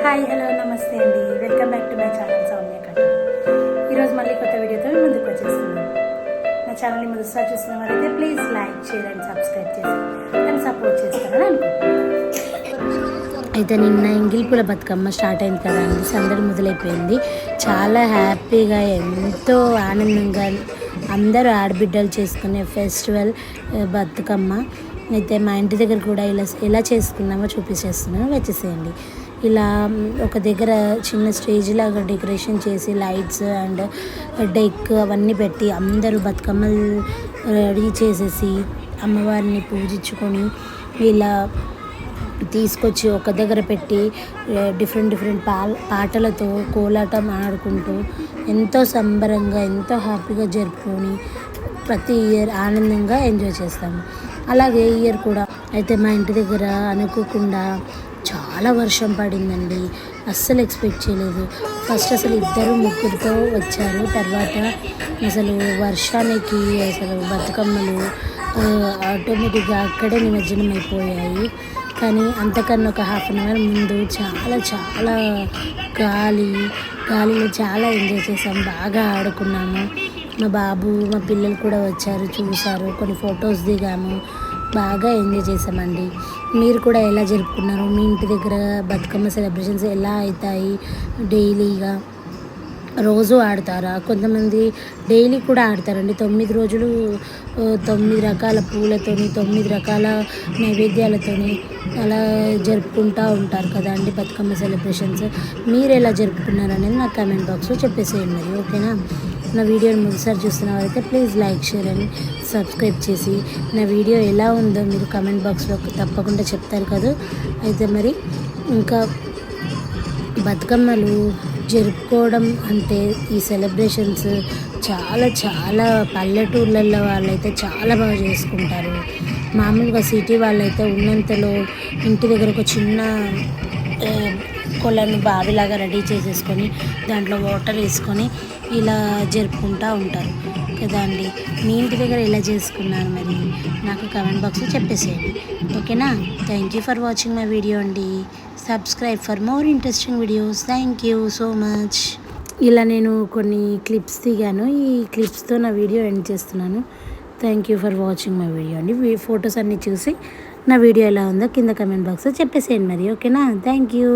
Hi hello నమస్తే అండి, welcome back to my channel Soumya కట్ట. ఈరోజు మళ్ళీ కొత్త వీడియోతో ముందుకు వచ్చేస్తున్నాను. నా ఛానల్ని మొదటిసారి చూస్తున్న వారైతే please like share and subscribe చేసి నన్ను సపోర్ట్ చేస్తారని అనుకుంటున్నాను. అయితే నిన్న ఎంగిల్పుల బతుకమ్మ స్టార్ట్ అయింది కదా అండి, సందడి మొదలైపోయింది. చాలా హ్యాపీగా ఎంతో ఆనందంగా అందరూ ఆడబిడ్డలు చేసుకునే ఫెస్టివల్ బతుకమ్మ. అయితే మా ఇంటి దగ్గర కూడా ఎలా చేసుకున్నామో చూపించేస్తున్నాను, వచ్చేసేయండి. ఇలా ఒక దగ్గర చిన్న స్టేజ్ లాగా డెకరేషన్ చేసి లైట్స్ అండ్ డెక్ అవన్నీ పెట్టి అందరూ బతుకమ్మలు రెడీ చేసేసి అమ్మవారిని పూజించుకొని ఇలా తీసుకొచ్చి ఒక దగ్గర పెట్టి డిఫరెంట్ పాటలతో కోలాటం ఆడుకుంటూ ఎంతో సంబరంగా ఎంతో హ్యాపీగా జరుపుకొని ప్రతి ఇయర్ ఆనందంగా ఎంజాయ్ చేస్తాము. అలాగే ఈ ఇయర్ కూడా అయితే మా ఇంటి దగ్గర అనుకోకుండా చాలా వర్షం పడిందండి. అస్సలు ఎక్స్పెక్ట్ చేయలేదు. ఫస్ట్ అసలు ముగ్గురితో వచ్చారు, తర్వాత అసలు వర్షానికి అసలు బతుకమ్మలు ఆటోమేటిక్గా అక్కడే నిమజ్జనం అయిపోయాయి. కానీ అంతకన్నా ఒక హాఫ్ అన్ అవర్ ముందు చాలా గాలిలో చాలా ఎంజాయ్ చేసాము, బాగా ఆడుకున్నాము. మా బాబు మా పిల్లలు కూడా వచ్చారు, చూసారు, కొన్ని ఫొటోస్ దిగాము, బాగా ఎంజాయ్ చేసామండి. మీరు కూడా ఎలా జరుపుకున్నారు? మీ ఇంటి దగ్గర బతుకమ్మ సెలబ్రేషన్స్ ఎలా అవుతాయి? డైలీగా రోజు ఆడతారా? కొంతమంది డైలీ కూడా ఆడతారండి. 9 రోజులు 9 రకాల పూలతోని 9 రకాల నైవేద్యాలతోని అలా జరుపుకుంటూ ఉంటారు కదా అండి బతుకమ్మ సెలబ్రేషన్స్. మీరు ఎలా జరుపుకున్నారు అనేది నాకు కామెంట్ బాక్స్లో చెప్పేసేయండి మరి, ఓకేనా? నా వీడియోని మొదటిసారి చూస్తున్న వారైతే ప్లీజ్ లైక్ షేర్ అని సబ్స్క్రైబ్ చేసి నా వీడియో ఎలా ఉందో మీరు కామెంట్ బాక్స్లో తప్పకుండా చెప్తారు కదా. అయితే మరి ఇంకా బతుకమ్మలు జరుపుకోవడం అంటే ఈ సెలబ్రేషన్స్ చాలా పల్లెటూర్లలో వాళ్ళైతే చాలా బాగా చేసుకుంటారు. మామూలుగా సిటీ వాళ్ళైతే ఉన్నంతలో ఇంటి దగ్గర ఒక చిన్న కొలను బావిలాగా రెడీ చేసేసుకొని దాంట్లో వాటర్ వేసుకొని ఇలా జరుపుకుంటూ ఉంటారు కదా అండి. మీ ఇంటి దగ్గర ఎలా చేసుకున్నారు మరి నాకు కామెంట్ బాక్స్లో చెప్పేసేయండి, ఓకేనా? Thank you for watching my video అండి. Subscribe for more interesting videos. Thank you so much. ఇలా నేను కొన్ని క్లిప్స్ దిగాను, ఈ క్లిప్స్తో నా వీడియో ఎండ్ చేస్తున్నాను. థ్యాంక్ you for watching my video అండి. ఫొటోస్ అన్నీ చూసి నా వీడియో ఎలా ఉందో కింద కామెంట్ బాక్స్లో చెప్పేసేయండి మరి, ఓకేనా? Thank you.